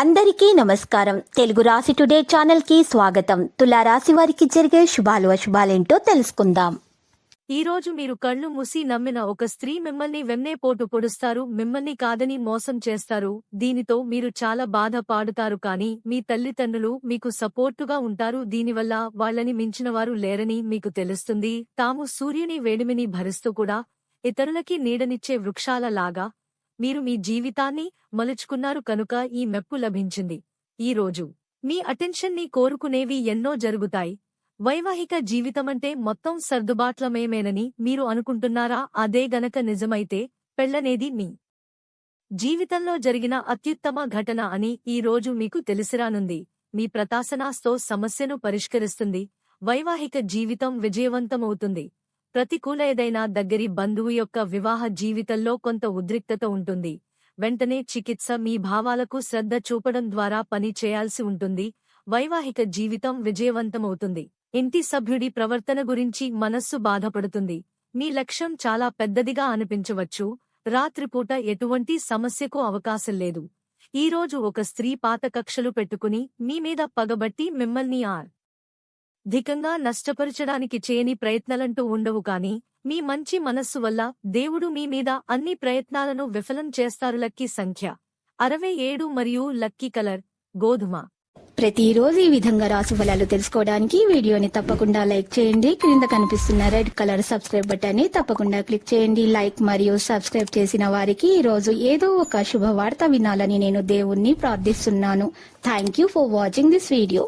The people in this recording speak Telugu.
అందరికీ నమస్కారం. తెలుగు రాశి టుడే ఛానల్ కి స్వాగతం. తులా రాశి వారికి జరిగే శుభాలు అశుభాలేంటో తెలుసుకుందాం. ఈ రోజు మీరు కళ్ళు మూసి నమ్మిన ఒక స్త్రీ మిమ్మల్ని వెన్నెపోటు పొడుస్తారు, మిమ్మల్ని కాదని మోసం చేస్తారు. దీనితో మీరు చాలా బాధ పాడుతారు. కానీ మీ తల్లిదండ్రులు మీకు సపోర్టుగా ఉంటారు. దీనివల్ల వాళ్ళని మించినవారు లేరని మీకు తెలుస్తుంది. తాము సూర్యుని వేడిమిని భరిస్తూ కూడా ఇతరులకి నీడనిచ్చే వృక్షాల లాగా మీరు మీ జీవితాన్ని మలుచుకున్నారు కనుక ఈ మెప్పు లభించింది. ఈ రోజు మీ అటెన్షన్ ని కోరుకునేవి ఎన్నో జరుగుతాయి. వైవాహిక జీవితమంటే మొత్తం సర్దుబాట్లమేమేనని మీరు అనుకుంటున్నారా? అదే గనక నిజమైతే పెళ్లనేది మీ జీవితంలో జరిగిన అత్యుత్తమ ఘటన అని ఈ రోజు మీకు తెలిసిరానుంది. మీ ప్రతాసనాస్తో సమస్యను పరిష్కరిస్తుంది. వైవాహిక జీవితం విజయవంతమవుతుంది. ప్రతికూల ఏదైనా దగ్గరి బంధువు యొక్క వివాహ జీవితంలో కొంత ఉద్రిక్తత ఉంటుంది. వెంటనే చికిత్స, మీ భావాలకు శ్రద్ధ చూపడం ద్వారా పని చేయాల్సి ఉంటుంది. వైవాహిక జీవితం విజయవంతమవుతుంది. ఇంటి సభ్యుడి ప్రవర్తన గురించి మనస్సు బాధపడుతుంది. మీ లక్ష్యం చాలా పెద్దదిగా అనిపించవచ్చు. రాత్రిపూట ఎటువంటి సమస్యకు అవకాశం లేదు. ఈరోజు ఒక స్త్రీ పాత కక్షలు పెట్టుకుని మీ మీద పగబట్టి మిమ్మల్ని ధికంగా నష్టపరచడానికి చేయని ప్రయత్నాలంటూ ఉండవు. కానీ మీ మంచి మనస్సు వల్ల దేవుడు మీ మీద అన్ని ప్రయత్నాలను విఫలం చేస్తారు. లక్కీ సంఖ్య 67 మరియు లక్కీ కలర్ గోధుమ. ప్రతిరోజు ఈ విధంగా రాశి ఫలాలు తెలుసుకోవడానికి వీడియోని తప్పకుండా లైక్ చేయండి. క్రింద కనిపిస్తున్న రెడ్ కలర్ సబ్స్క్రైబ్ బటన్ ని తప్పకుండా క్లిక్ చేయండి. లైక్ మరియు సబ్స్క్రైబ్ చేసిన వారికి ఈ రోజు ఏదో ఒక శుభవార్త వినాలని నేను దేవుణ్ణి ప్రార్థిస్తున్నాను. Thank you for watching this video.